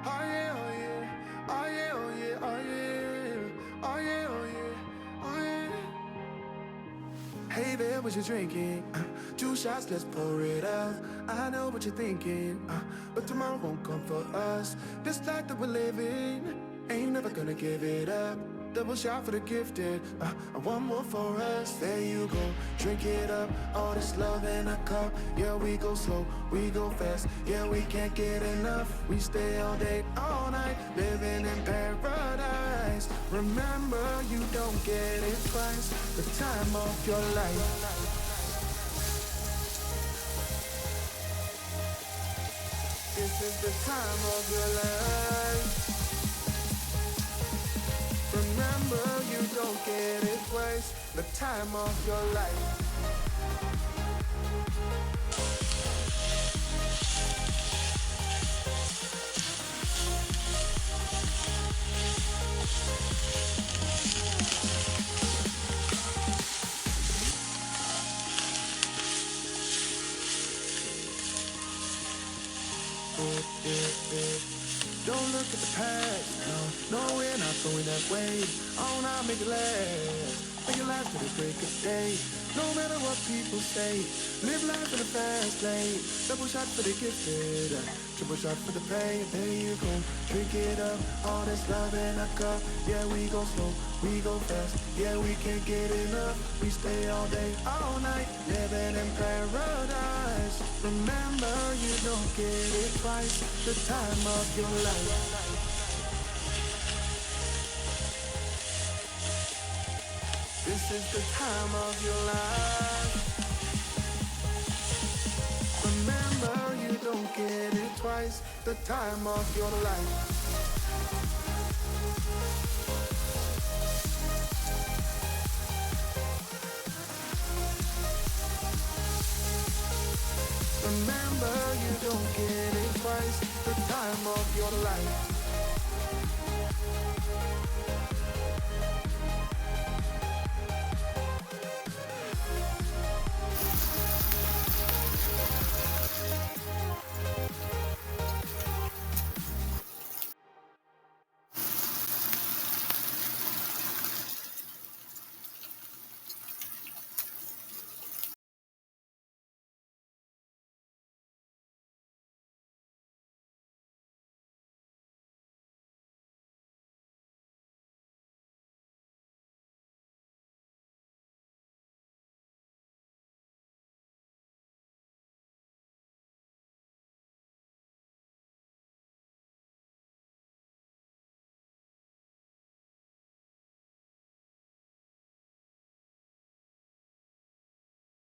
Oh yeah, oh yeah, oh yeah, oh yeah, oh yeah, oh yeah, oh yeah, oh yeah. Hey there, what you drinking? 2 shots, let's pour it out. I know what you're thinking, but tomorrow won't come for us. This life that we're living, ain't never gonna give it up. Double shot for the gifted, and one more for us. There you go, drink it up. All this love in a cup. Yeah, we go slow, we go fast. Yeah, we can't get enough. We stay all day, all night, living in paradise. Remember, you don't get it twice. The time of your life. This is the time of your life. Remember, you don't get it twice. The time of your life. Don't look at the past, no, no, we're not going that way. Oh, now make it last to the break of day. No matter what people say, live life in a fast lane. Double shot for the gifted, triple shot for the pain. There you go, drink it up, all this love in a cup. Yeah, we go slow, we go fast. Yeah, we can't get enough. We stay all day, all night, living in paradise. Remember, you don't get it twice. The time of your life. This is the time of your life. Remember, you don't get it twice. The time of your life. Remember, you don't get it twice. The time of your life.